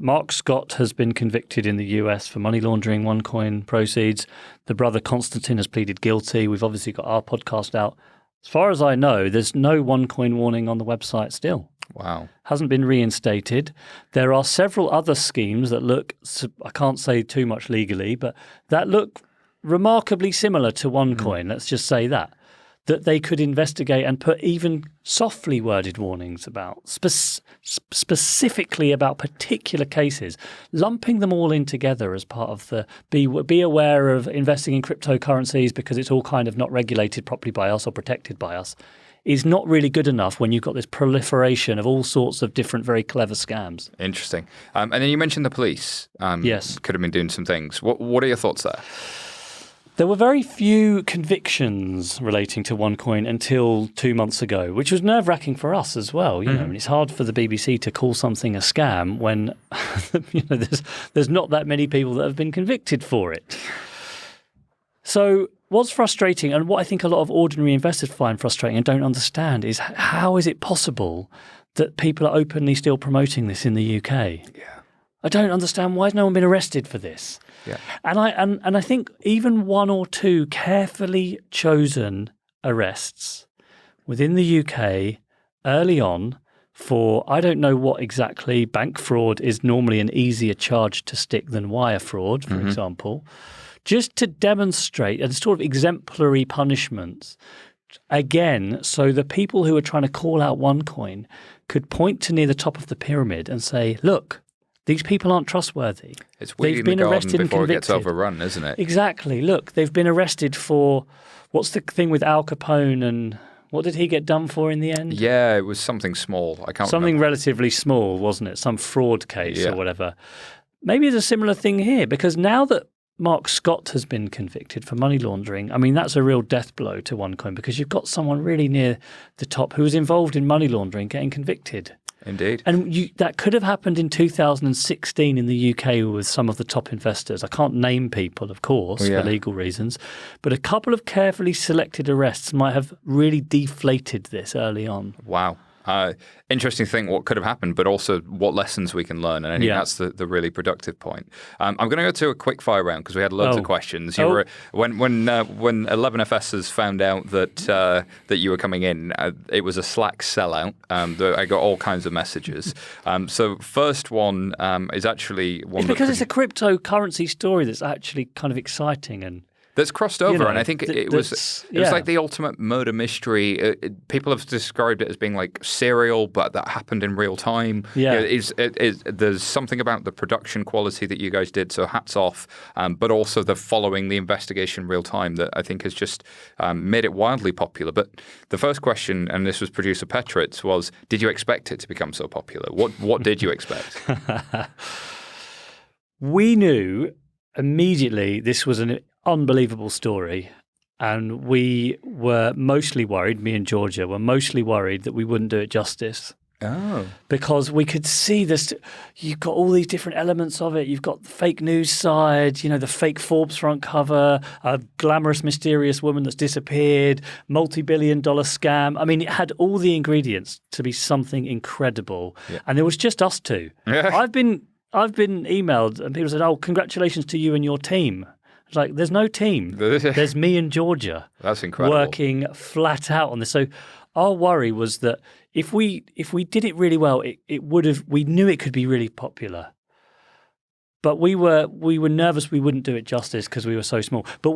Mark Scott has been convicted in the US for money laundering OneCoin proceeds, the brother Konstantin has pleaded guilty. We've obviously got our podcast out. As far as I know, there's no OneCoin warning on the website still. Wow. Hasn't been reinstated. There are several other schemes that look, I can't say too much legally, but that look remarkably similar to OneCoin, let's just say that they could investigate and put even softly worded warnings about, specifically about particular cases, lumping them all in together as part of the be aware of investing in cryptocurrencies because it's all kind of not regulated properly by us or protected by us, is not really good enough when you've got this proliferation of all sorts of different, very clever scams. Interesting. And then you mentioned the police. Yes. Could have been doing some things. What are your thoughts there? There were very few convictions relating to OneCoin until 2 months ago, which was nerve-wracking for us as well. You know, and it's hard for the BBC to call something a scam when there's not that many people that have been convicted for it. So what's frustrating, and what I think a lot of ordinary investors find frustrating and don't understand, is how is it possible that people are openly still promoting this in the UK? Yeah. I don't understand. Why has no one been arrested for this? Yeah. And I think even one or two carefully chosen arrests within the UK early on for, I don't know what exactly, bank fraud is normally an easier charge to stick than wire fraud, for example, just to demonstrate and sort of exemplary punishments. Again, so the people who are trying to call out OneCoin could point to near the top of the pyramid and say, look, these people aren't trustworthy. It's weeding the garden before it gets overrun, isn't it? Exactly. Look, they've been arrested for, what's the thing with Al Capone, and what did he get done for in the end? Yeah, it was something small. I can't Something remember. relatively small, wasn't it? Some fraud case or whatever. Maybe it's a similar thing here, because now that Mark Scott has been convicted for money laundering, I mean, that's a real death blow to OneCoin, because you've got someone really near the top who was involved in money laundering getting convicted. Indeed. And that could have happened in 2016 in the UK with some of the top investors. I can't name people, of course, for legal reasons, but a couple of carefully selected arrests might have really deflated this early on. Wow. Interesting thing what could have happened, but also what lessons we can learn. And I think that's the really productive point. I'm going to go to a quick fire round because we had loads of questions. You were, when 11FSers found out that you were coming in, it was a Slack sellout. I got all kinds of messages. So first one is actually one because it's a cryptocurrency story that's actually kind of exciting and that's crossed over, and I think it was like the ultimate murder mystery. People have described it as being like serial, but that happened in real time. Yeah, there's something about the production quality that you guys did, so hats off. But also the following the investigation real time that I think has just made it wildly popular. But the first question, and this was producer Petritz, was: did you expect it to become so popular? What did you expect? We knew immediately this was an unbelievable story, and we were mostly worried, me and Georgia were mostly worried that we wouldn't do it justice. Oh. Because we could see this, you've got all these different elements of it. You've got the fake news side, the fake Forbes front cover, a glamorous, mysterious woman that's disappeared, multi-billion-dollar scam. I mean, it had all the ingredients to be something incredible. Yeah. And there was just us two. Yeah. I've been emailed and people said, "Oh, congratulations to you and your team." It's like, there's no team. There's me and Georgia. That's incredible. Working flat out on this. So our worry was that if we did it really well, it would have. We knew it could be really popular, but we were nervous we wouldn't do it justice because we were so small. But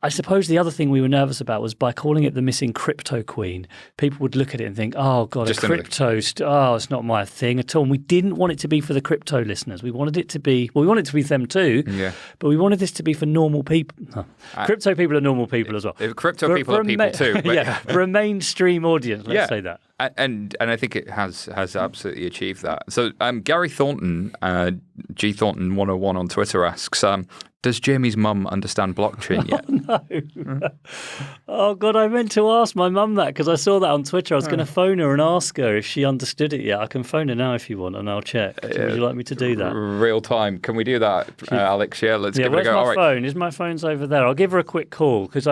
I suppose the other thing we were nervous about was by calling it the Missing Cryptoqueen, people would look at it and think, "Oh God, just a crypto! It's not my thing at all." And we didn't want it to be for the crypto listeners. We wanted it to be. Well, we wanted it to be them too. Yeah. But we wanted this to be for normal people. Crypto people are normal people as well. Crypto people are people too. But yeah, for a mainstream audience, let's say that. And I think it has absolutely achieved that. So Gary Thornton, G Thornton 101 on Twitter asks, does Jamie's mum understand blockchain yet? No. Oh, God, I meant to ask my mum that because I saw that on Twitter. I was going to phone her and ask her if she understood it yet. I can phone her now if you want and I'll check. Would you like me to do that? Real time. Can we do that, Alex? Yeah, let's give it a go. Where's my phone? My phone's over there. I'll give her a quick call because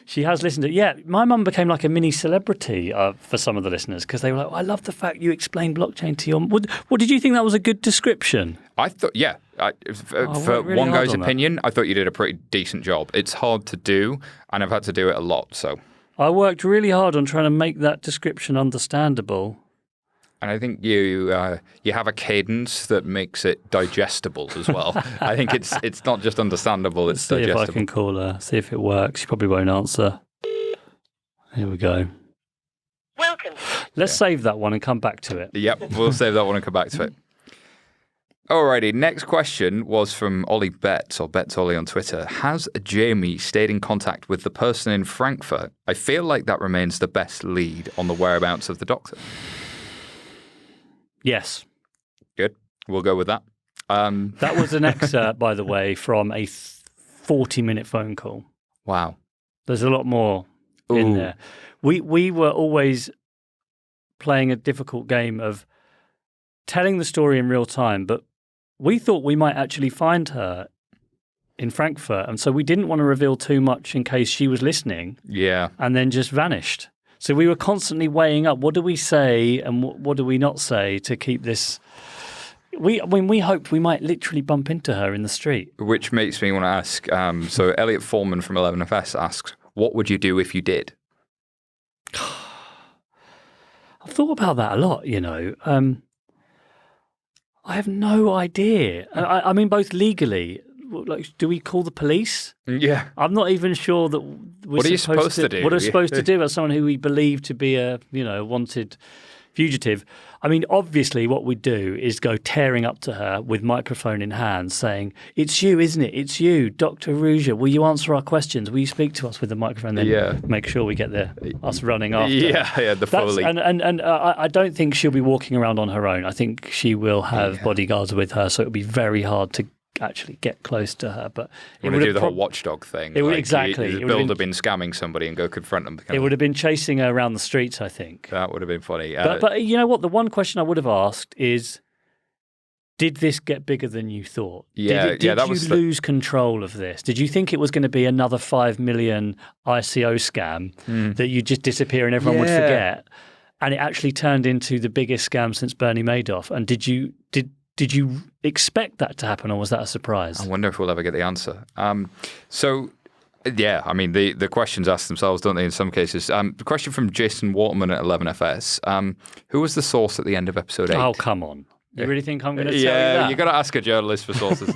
she has listened to it. Yeah, my mum became like a mini celebrity for some of the listeners because they were like, I love the fact you explained blockchain to your... What did you think that was a good description? I thought, yeah. For really one guy's opinion, I thought you did a pretty decent job. It's hard to do, and I've had to do it a lot, so... I worked really hard on trying to make that description understandable. And I think you have a cadence that makes it digestible as well. I think it's not just understandable, it's digestible. See if I can call her, see if it works. She probably won't answer. Here we go. Welcome. Let's save that one and come back to it. Yep, we'll save that one and come back to it. Alrighty, next question was from Ollie Betts, or Betts Ollie on Twitter. Has Jamie stayed in contact with the person in Frankfurt? I feel like that remains the best lead on the whereabouts of the doctor. Yes. Good. We'll go with that. That was an excerpt, by the way, from a 40-minute phone call. Wow. There's a lot more in there. We were always playing a difficult game of telling the story in real time, but we thought we might actually find her in Frankfurt, and so we didn't want to reveal too much in case she was listening. Yeah. And then just vanished. So we were constantly weighing up, what do we say and what do we not say to keep this... We hoped we might literally bump into her in the street. Which makes me want to ask, so Elliot Foreman from 11FS asks, what would you do if you did? I've thought about that a lot, I have no idea. I mean, both legally... Like, do we call the police? Yeah. I'm not even sure that we're What are you supposed to do? What are we supposed to do as someone who we believe to be a, wanted fugitive? I mean, obviously what we do is go tearing up to her with microphone in hand saying, it's you, isn't it? It's you, Dr. Ruja. Will you answer our questions? Will you speak to us with the microphone? Then make sure we get us running after. Yeah, the Foley. And I don't think she'll be walking around on her own. I think she will have bodyguards with her, so it'll be very hard to actually get close to her, but it would do the whole watchdog thing. Exactly. The builder been scamming somebody and go confront them. It would have been chasing her around the streets, I think. That would have been funny. But you know what? The one question I would have asked is, did this get bigger than you thought? Did you lose control of this? Did you think it was going to be another 5 million ICO scam that you just disappear and everyone would forget? and it actually turned into the biggest scam since Bernie Madoff. And did you expect that to happen, or was that a surprise? I wonder if we'll ever get the answer. Yeah, I mean, the questions ask themselves, don't they, in some cases? The question from Jason Waterman at 11FS. Who was the source at the end of episode 8? Oh, come on. You really think I'm going to tell you Yeah, that? you got to ask a journalist for sources.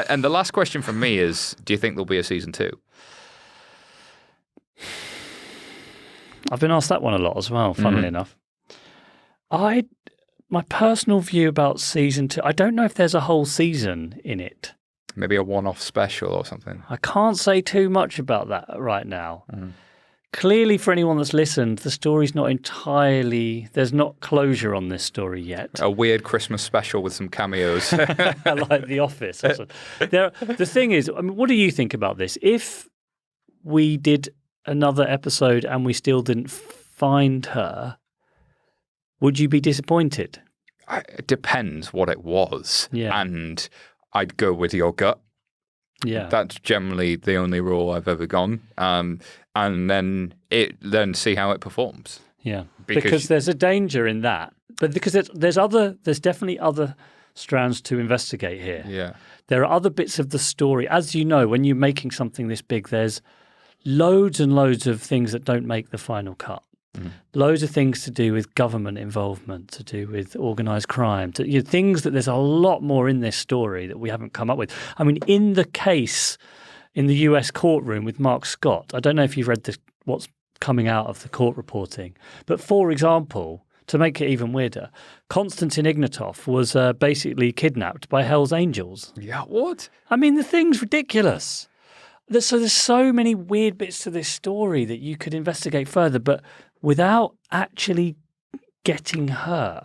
And the last question from me is, do you think there'll be a season 2? I've been asked that one a lot as well, funnily enough. My personal view about season 2, I don't know if there's a whole season in it. Maybe a one-off special or something. I can't say too much about that right now. Clearly, for anyone that's listened, the story's not entirely... There's not closure on this story yet. A weird Christmas special with some cameos. Like The Office. The thing is, I mean, what do you think about this? If we did another episode and we still didn't find her, would you be disappointed? It depends what it was. Yeah. And I'd go with your gut. Yeah. That's generally the only rule I've ever gone. And then see how it performs. Yeah. Because there's a danger in that. But because there's definitely other strands to investigate here. Yeah. There are other bits of the story. As you know, when you're making something this big, there's loads and loads of things that don't make the final cut. Loads of things to do with government involvement, to do with organised crime, things that there's a lot more in this story that we haven't come up with. I mean, in the case in the US courtroom with Mark Scott, I don't know if you've read what's coming out of the court reporting, but for example, to make it even weirder, Konstantin Ignatov was basically kidnapped by Hell's Angels. Yeah, what? I mean, the thing's ridiculous. There's so many weird bits to this story that you could investigate further, but without actually getting her,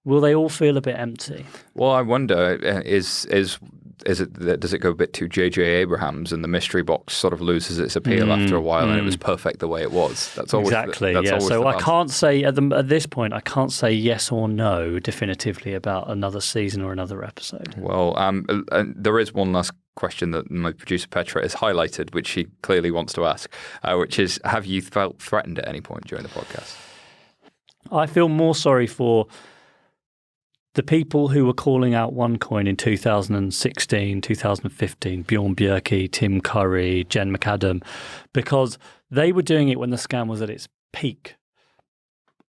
will they all feel a bit empty? Well, I wonder, does it go a bit too J.J. Abrams and the mystery box sort of loses its appeal after a while and it was perfect the way it was? That's always exactly. So I can't say at this point, I can't say yes or no definitively about another season or another episode. Well, there is one last question that my producer Petra has highlighted, which she clearly wants to ask, which is, have you felt threatened at any point during the podcast? I feel more sorry for the people who were calling out OneCoin in 2016, 2015, Bjorn Bjerke, Tim Curry, Jen McAdam, because they were doing it when the scam was at its peak.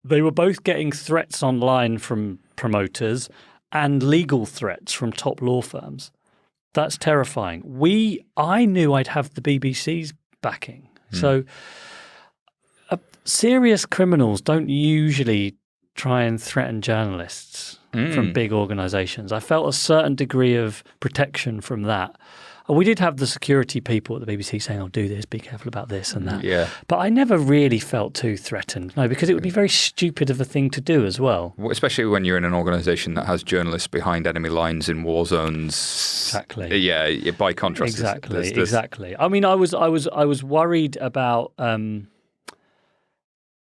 They were both getting threats online from promoters and legal threats from top law firms. That's terrifying. I knew I'd have the BBC's backing. So serious criminals don't usually try and threaten journalists from big organizations. I felt a certain degree of protection from that. We did have the security people at the BBC saying, "Oh, do this, be careful about this and that." Yeah. But I never really felt too threatened. No, because it would be very stupid of a thing to do as well. Especially when you're in an organisation that has journalists behind enemy lines in war zones. Exactly. Yeah. By contrast, Exactly. I mean, I was worried about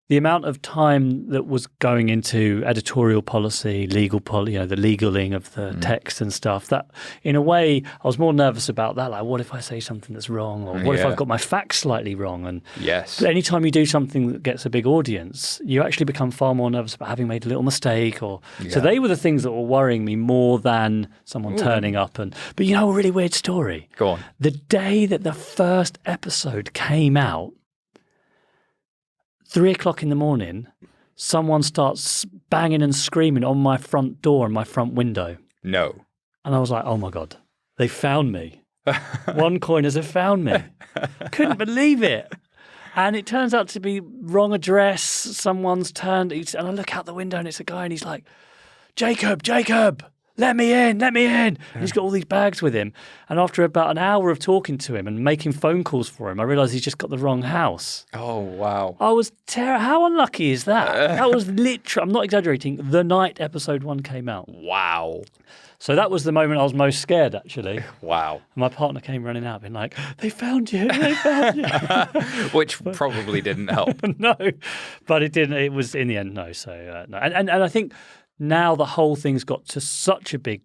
the amount of time that was going into editorial policy, legal policy, the legaling of the text and stuff. That, in a way, I was more nervous about that. Like, what if I say something that's wrong, or what if I've got my facts slightly wrong? And anytime you do something that gets a big audience, you actually become far more nervous about having made a little mistake. So they were the things that were worrying me more than someone turning up. But a really weird story. Go on. The day that the first episode came out, 3:00 in the morning, someone starts banging and screaming on my front door and my front window. No. And I was like, oh my God, they found me. OneCoiners have found me. Couldn't believe it. And it turns out to be wrong address. Someone's turned, and I look out the window and it's a guy and he's like, Jacob, let me in. And he's got all these bags with him. And after about an hour of talking to him and making phone calls for him, I realised he's just got the wrong house. Oh, wow. I was How unlucky is that? That was literally, I'm not exaggerating, the night episode 1 came out. Wow. So that was the moment I was most scared, actually. Wow. And my partner came running out being like, they found you. Which probably didn't help. No, but it didn't. It was, in the end, no. So, no. And I think now the whole thing's got to such a big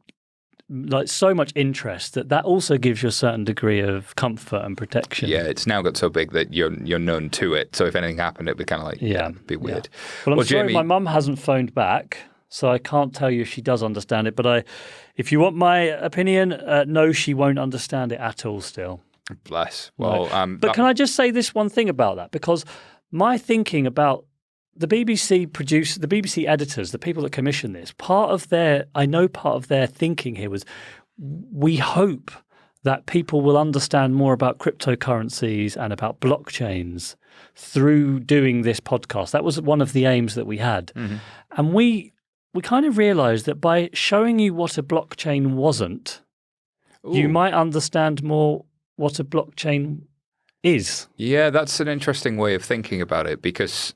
like so much interest that also gives you a certain degree of comfort and protection. Yeah, it's now got so big that you're known to it. So if anything happened, it'd be kind of like, it'd be weird. Well, I'm sorry, Jamie, my mum hasn't phoned back, so I can't tell you if she does understand it. But if you want my opinion, no, she won't understand it at all still. Bless. Well, but can I just say this one thing about that? Because my thinking about the BBC editors, the people that commission this, part of their thinking here was, we hope that people will understand more about cryptocurrencies and about blockchains through doing this podcast. That was one of the aims that we had. Mm-hmm. And we kind of realized that by showing you what a blockchain wasn't, you might understand more what a blockchain is. Yeah, that's an interesting way of thinking about it, because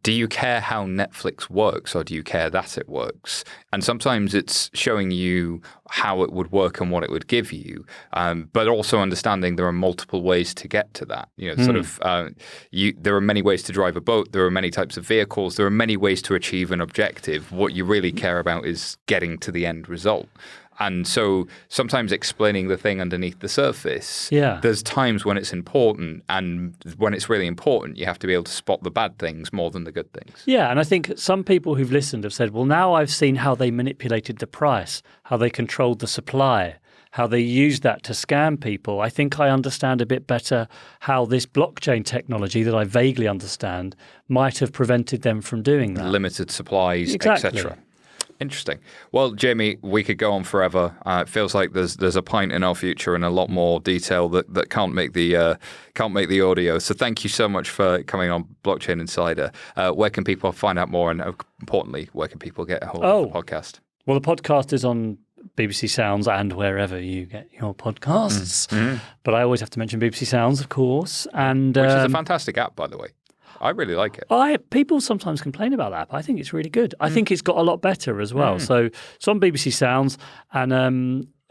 do you care how Netflix works, or do you care that it works? And sometimes it's showing you how it would work and what it would give you, but also understanding there are multiple ways to get to that. There are many ways to drive a boat. There are many types of vehicles. There are many ways to achieve an objective. What you really care about is getting to the end result. And so sometimes explaining the thing underneath the surface, there's times when it's important, and when it's really important, you have to be able to spot the bad things more than the good things. Yeah, and I think some people who've listened have said, well, now I've seen how they manipulated the price, how they controlled the supply, how they used that to scam people. I think I understand a bit better how this blockchain technology that I vaguely understand might have prevented them from doing that. Limited supplies, exactly. etc. Interesting. Well, Jamie, we could go on forever. It feels like there's a pint in our future and a lot more detail that can't make the audio. So thank you so much for coming on Blockchain Insider. Where can people find out more, and importantly, where can people get a hold of the podcast? Well, the podcast is on BBC Sounds and wherever you get your podcasts. Mm-hmm. But I always have to mention BBC Sounds, of course, and which is a fantastic app, by the way. I really like it. People sometimes complain about that, but I think it's really good. I think it's got a lot better as well. So it's on BBC Sounds, and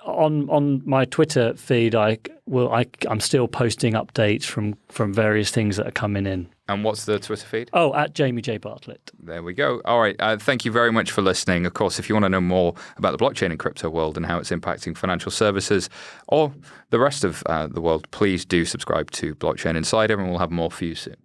on my Twitter feed, I'm still posting updates from various things that are coming in. And what's the Twitter feed? At Jamie J. Bartlett. There we go. All right. Thank you very much for listening. Of course, if you want to know more about the blockchain and crypto world and how it's impacting financial services or the rest of the world, please do subscribe to Blockchain Insider, and we'll have more for you soon.